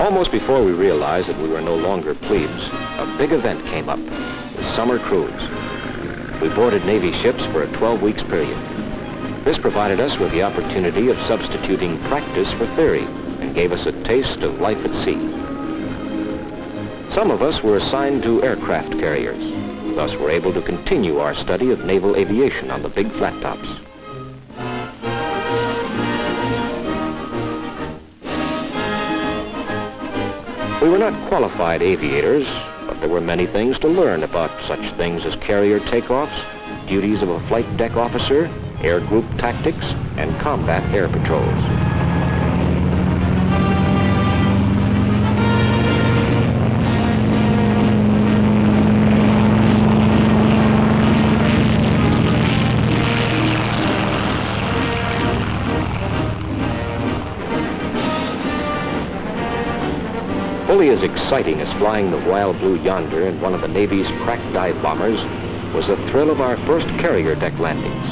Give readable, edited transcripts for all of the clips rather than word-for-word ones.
Almost before we realized that we were no longer plebes, a big event came up, the summer cruise. We boarded Navy ships for a 12 weeks period. This provided us with the opportunity of substituting practice for theory and gave us a taste of life at sea. Some of us were assigned to aircraft carriers, thus were able to continue our study of naval aviation on the big flat tops. We were not qualified aviators, but there were many things to learn about such things as carrier takeoffs, duties of a flight deck officer, air group tactics, and combat air patrols. Fully as exciting as flying the Wild Blue Yonder in one of the Navy's crack dive bombers was the thrill of our first carrier deck landings.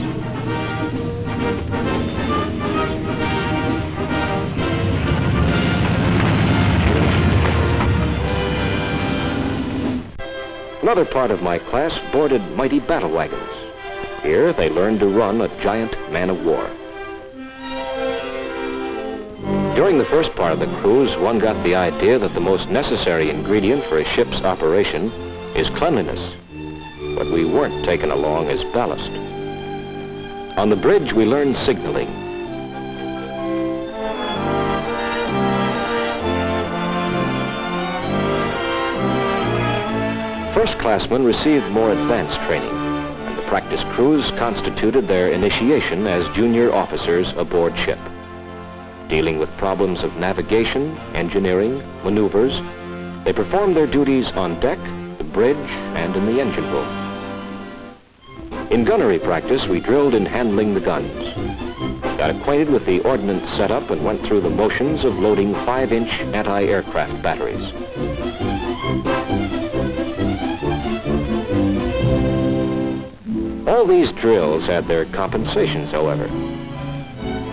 Another part of my class boarded mighty battle wagons. Here they learned to run a giant man of war. During the first part of the cruise, one got the idea that the most necessary ingredient for a ship's operation is cleanliness, but we weren't taken along as ballast. On the bridge, we learned signaling. First-classmen received more advanced training, and the practice cruise constituted their initiation as junior officers aboard ship. Dealing with problems of navigation, engineering, maneuvers, they performed their duties on deck, the bridge, and in the engine room. In gunnery practice, we drilled in handling the guns, got acquainted with the ordnance setup, and went through the motions of loading 5-inch anti-aircraft batteries. All these drills had their compensations, however.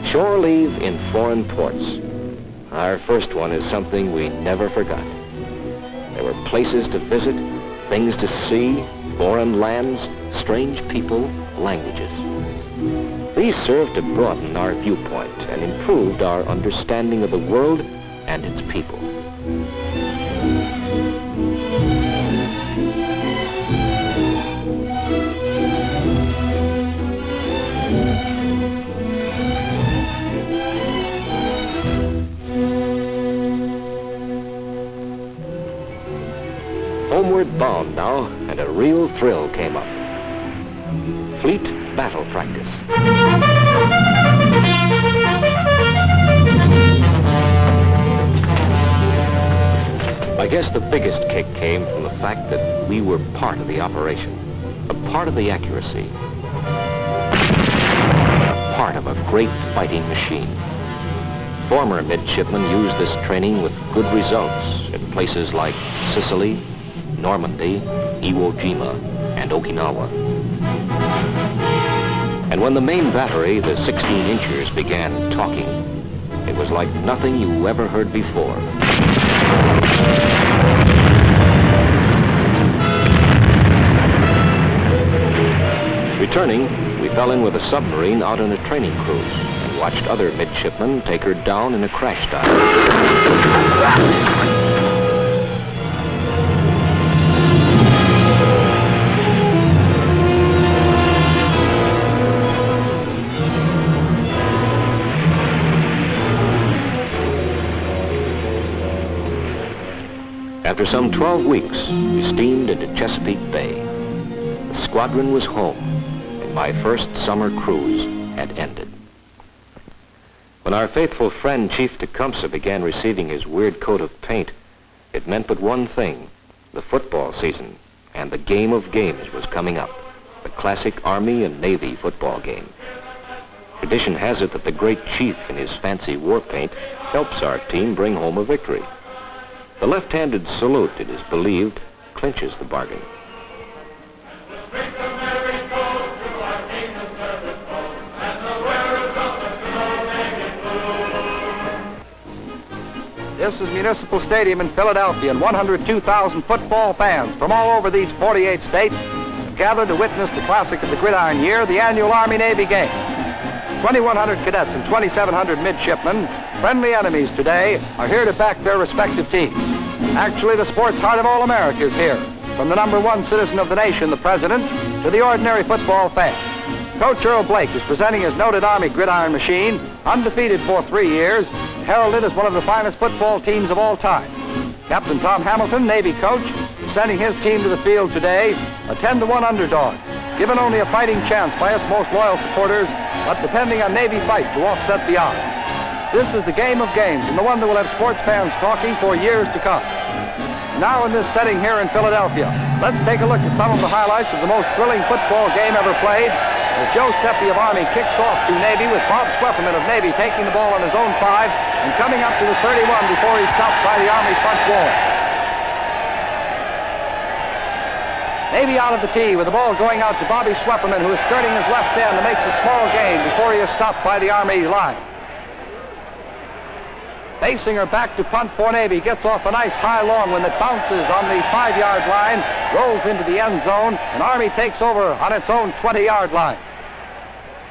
Shore leave in foreign ports. Our first one is something we never forgot. There were places to visit, things to see, foreign lands, strange people, languages. These served to broaden our viewpoint and improved our understanding of the world and its people. Homeward bound now, and a real thrill came up. Fleet battle practice. I guess the biggest kick came from the fact that we were part of the operation, a part of the accuracy, a part of a great fighting machine. Former midshipmen used this training with good results in places like Sicily, Normandy, Iwo Jima, and Okinawa. And when the main battery, the 16-inchers, began talking, it was like nothing you ever heard before. Returning, we fell in with a submarine out on a training cruise and watched other midshipmen take her down in a crash dive. After some 12 weeks, we steamed into Chesapeake Bay. The squadron was home, and my first summer cruise had ended. When our faithful friend Chief Tecumseh began receiving his weird coat of paint, it meant but one thing: the football season and the game of games was coming up, the classic Army and Navy football game. Tradition has it that the great chief in his fancy war paint helps our team bring home a victory. The left-handed salute, it is believed, clinches the bargain. This is Municipal Stadium in Philadelphia, and 102,000 football fans from all over these 48 states have gathered to witness the classic of the gridiron year, the annual Army-Navy game. 2,100 cadets and 2,700 midshipmen, friendly enemies today, are here to back their respective teams. Actually, the sport's heart of all America is here, from the #1 citizen of the nation, the President, to the ordinary football fan. Coach Earl Blake is presenting his noted Army gridiron machine, undefeated for 3 years, heralded as one of the finest football teams of all time. Captain Tom Hamilton, Navy coach, is sending his team to the field today, a 10-1 underdog, given only a fighting chance by its most loyal supporters, but depending on Navy fight to offset the odds. This is the game of games, and the one that will have sports fans talking for years to come. Now in this setting here in Philadelphia, let's take a look at some of the highlights of the most thrilling football game ever played, as Joe Steffi of Army kicks off to Navy, with Bob Schwefferman of Navy taking the ball on his own 5 and coming up to the 31 before he's stopped by the Army front wall. Navy out of the tee with the ball going out to Bobby Schwefferman, who is skirting his left end and makes a small gain before he is stopped by the Army line. Basinger back to punt for Navy, gets off a nice high long one that bounces on the 5-yard line, rolls into the end zone, and Army takes over on its own 20-yard line.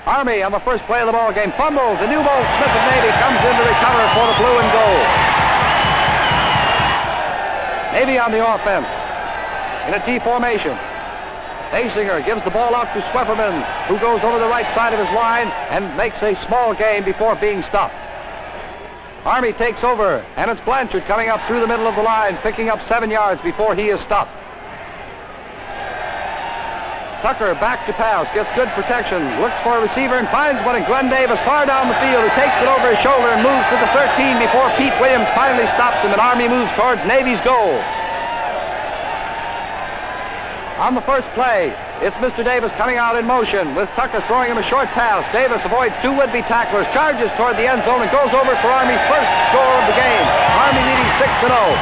Army on the first play of the ball game fumbles, and Newbold Smith of Navy comes in to recover for the blue and gold. Navy on the offense in a T formation. Basinger gives the ball out to Schwefferman, who goes over the right side of his line and makes a small gain before being stopped. Army takes over, and it's Blanchard coming up through the middle of the line, picking up 7 yards before he is stopped. Tucker back to pass, gets good protection, looks for a receiver and finds one, and Glenn Davis far down the field, who takes it over his shoulder and moves to the 13 before Pete Williams finally stops him, and Army moves towards Navy's goal. On the first play, it's Mr. Davis coming out in motion, with Tucker throwing him a short pass. Davis avoids 2 would-be tacklers, charges toward the end zone, and goes over for Army's first score of the game. Army leading 6-0.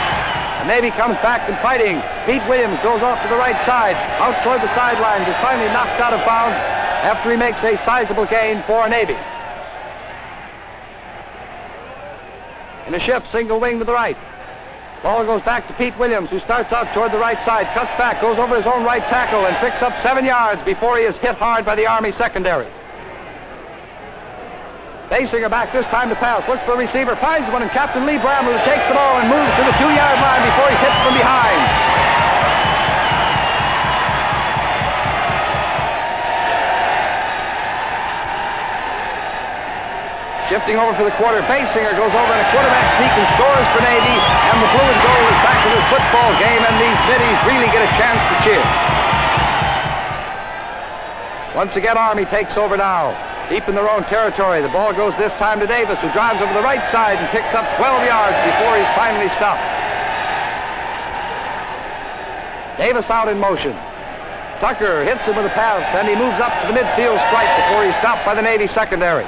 The Navy comes back and fighting. Pete Williams goes off to the right side, out toward the sidelines, is finally knocked out of bounds after he makes a sizable gain for Navy. In a shift, single wing to the right. Ball goes back to Pete Williams, who starts out toward the right side, cuts back, goes over his own right tackle, and picks up 7 yards before he is hit hard by the Army secondary. Basinger back this time to pass, looks for a receiver, finds one, and Captain Lee Bramlett takes the ball and moves to the 2-yard line before he's hit from behind. Shifting over for the quarter, Basinger goes over in a quarterback sneak and scores for Navy, and the blue and gold is back to this football game, and these biddies really get a chance to cheer. Once again, Army takes over now, deep in their own territory. The ball goes this time to Davis, who drives over the right side and picks up 12 yards before he's finally stopped. Davis out in motion. Tucker hits him with a pass, and he moves up to the midfield strike before he's stopped by the Navy secondary.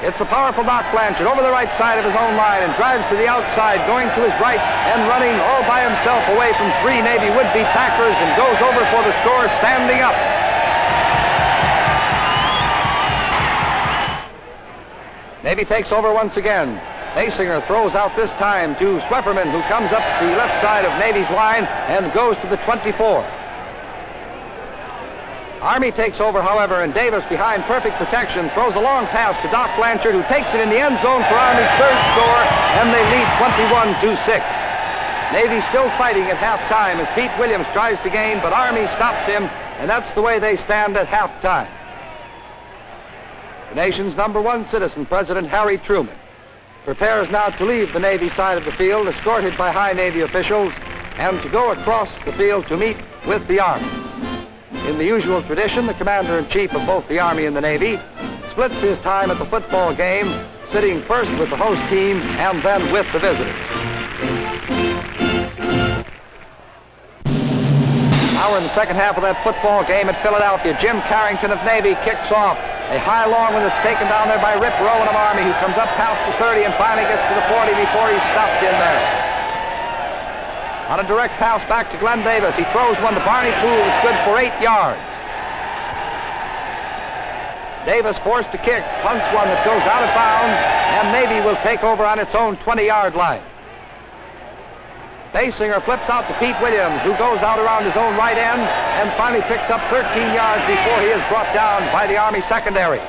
It's a powerful Doc Blanchard over the right side of his own line and drives to the outside, going to his right and running all by himself away from 3 Navy would-be tacklers, and goes over for the score standing up. Navy takes over once again. Basinger throws out this time to Schwefferman, who comes up the left side of Navy's line and goes to the 24. Army takes over, however, and Davis, behind perfect protection, throws a long pass to Doc Blanchard, who takes it in the end zone for Army's 3rd score, and they lead 21-6. Navy still fighting at halftime as Pete Williams tries to gain, but Army stops him, and that's the way they stand at halftime. The nation's #1 citizen, President Harry Truman, prepares now to leave the Navy side of the field, escorted by high Navy officials, and to go across the field to meet with the Army. In the usual tradition, the Commander-in-Chief of both the Army and the Navy splits his time at the football game, sitting first with the host team and then with the visitors. Now we're in the second half of that football game at Philadelphia. Jim Carrington of Navy kicks off a high long one that's taken down there by Rip Rowan of Army, who comes up past the 30 and finally gets to the 40 before he's stopped in there. On a direct pass back to Glenn Davis, he throws one to Barney Poole, it's good for 8 yards. Davis forced to kick, punts one that goes out of bounds, and Navy will take over on its own 20-yard line. Basinger flips out to Pete Williams, who goes out around his own right end and finally picks up 13 yards before he is brought down by the Army secondary.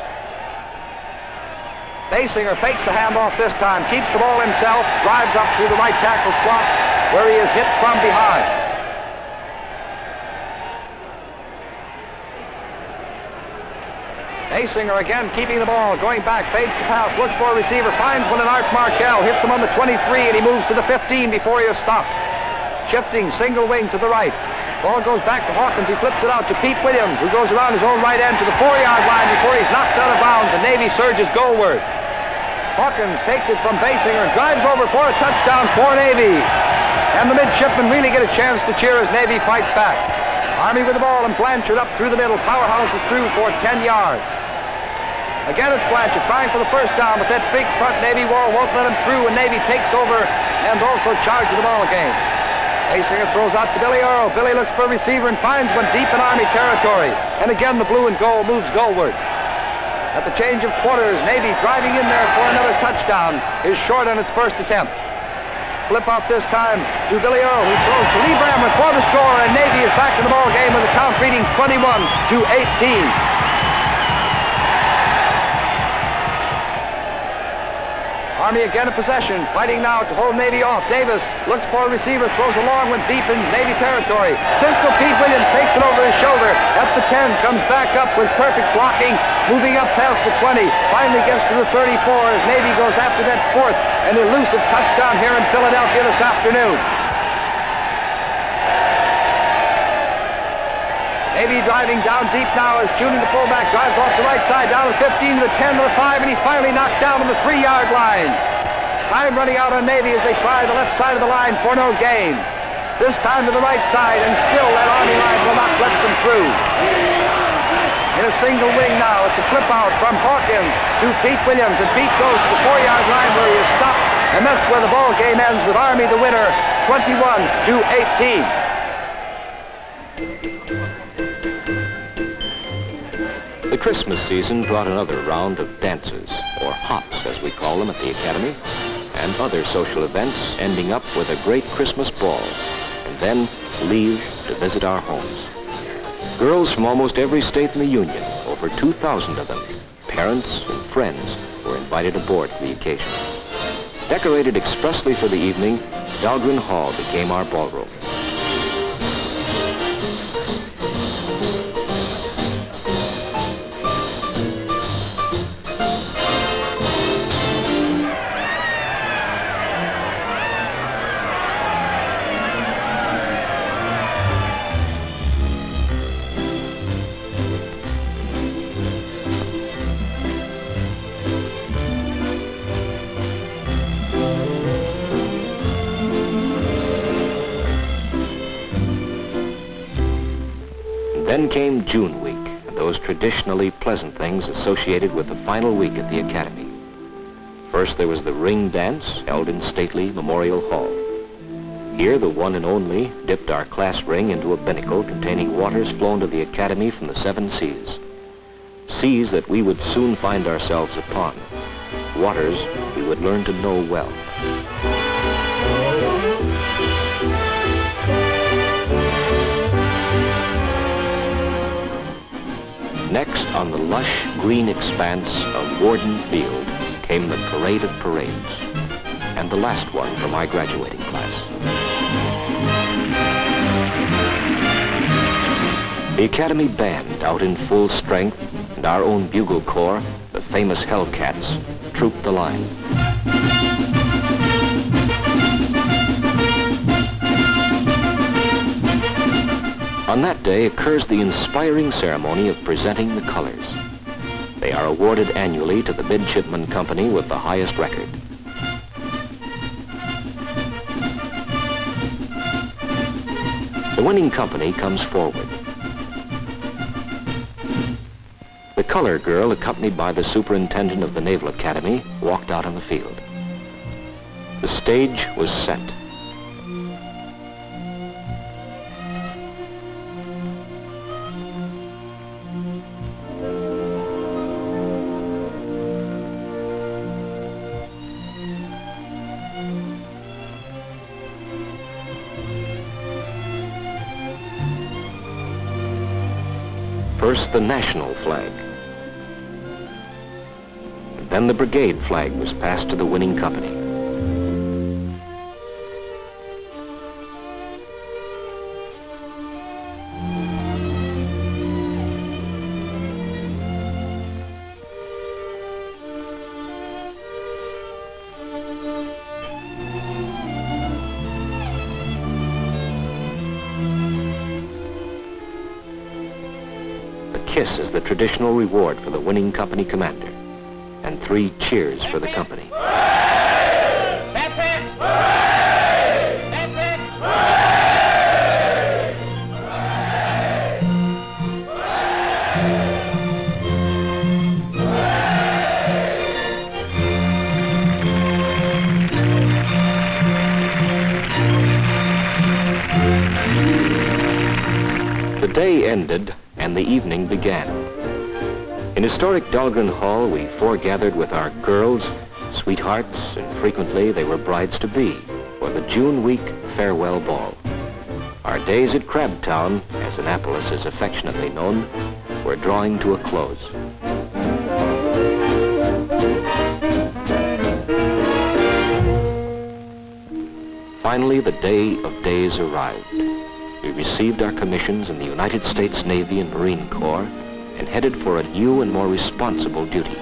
Basinger fakes the handoff this time, keeps the ball himself, drives up through the right tackle slot where he is hit from behind. Basinger again keeping the ball, going back, fades the pass, looks for a receiver, finds one in Art Markell, hits him on the 23, and he moves to the 15 before he is stopped. Shifting, single wing to the right. Ball goes back to Hawkins, he flips it out to Pete Williams, who goes around his own right end to the 4-yard line before he's knocked out of bounds. The Navy surges goalward. Hawkins takes it from Basinger and drives over for a touchdown for Navy. And the midshipmen really get a chance to cheer as Navy fights back. Army with the ball, and Blanchard up through the middle. Powerhouse is through for 10 yards. Again, it's Blanchard trying for the first down, but that big front Navy wall won't let him through, and Navy takes over and also charges the ball game. Basinger throws out to Billy Earl. Billy looks for a receiver and finds one deep in Army territory. And again, the blue and gold moves goalward. At the change of quarters, Navy driving in there for another touchdown is short on its first attempt. Flip out this time to Billy Earl, who throws to Lee Brammer for the score, and Navy is back in the ball game with the count reading 21-18. Army again in possession, fighting now to hold Navy off. Davis looks for a receiver, throws a long one deep in Navy territory. Pistol Pete Williams takes it over his shoulder at the 10, comes back up with perfect blocking, moving up past the 20, finally gets to the 34 as Navy goes after that fourth and elusive touchdown here in Philadelphia this afternoon. Navy driving down deep now as Junie, the fullback, drives off the right side, down to the 15, to the 10, to the 5, and he's finally knocked down on the 3-yard line. Time running out on Navy as they try the left side of the line for no gain. This time to the right side, and still that Army line will not let them through. In a single wing now, it's a flip out from Hawkins to Pete Williams, and Pete goes to the 4-yard line where he is stopped, and that's where the ball game ends with Army the winner, 21-18. The Christmas season brought another round of dances, or hops as we call them at the Academy, and other social events, ending up with a great Christmas ball, and then leave to visit our homes. Girls from almost every state in the Union, over 2,000 of them, parents and friends, were invited aboard for the occasion. Decorated expressly for the evening, Dahlgren Hall became our ballroom. Then came June week, and those traditionally pleasant things associated with the final week at the Academy. First, there was the ring dance held in stately Memorial Hall. Here, the one and only dipped our class ring into a binnacle containing waters flown to the Academy from the 7 seas. Seas that we would soon find ourselves upon. Waters we would learn to know well. Next, on the lush green expanse of Warden Field, came the Parade of Parades, and the last one for my graduating class. The Academy Band, out in full strength, and our own bugle corps, the famous Hellcats, trooped the line. On that day occurs the inspiring ceremony of presenting the colors. They are awarded annually to the midshipman company with the highest record. The winning company comes forward. The color girl, accompanied by the superintendent of the Naval Academy, walked out on the field. The stage was set. First, the national flag. And then the brigade flag was passed to the winning company. Kiss is the traditional reward for the winning company commander, and 3 cheers for the company. That's it! That's it! The day ended and the evening began. In historic Dahlgren Hall, we foregathered with our girls, sweethearts, and frequently they were brides-to-be for the June week farewell ball. Our days at Crabtown, as Annapolis is affectionately known, were drawing to a close. Finally, the day of days arrived. We received our commissions in the United States Navy and Marine Corps and headed for a new and more responsible duty.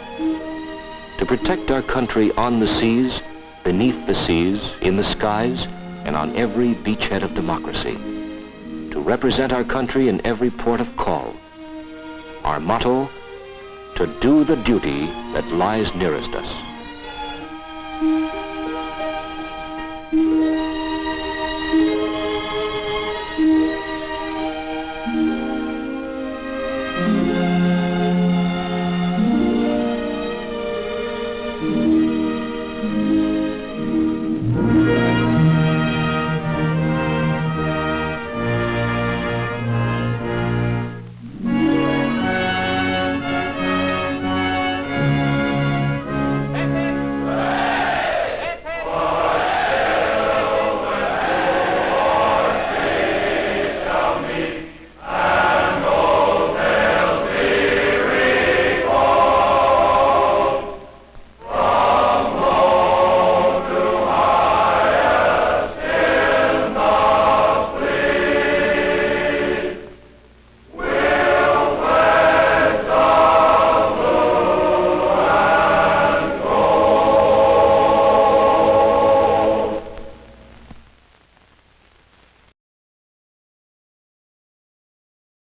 To protect our country on the seas, beneath the seas, in the skies, and on every beachhead of democracy. To represent our country in every port of call. Our motto, to do the duty that lies nearest us.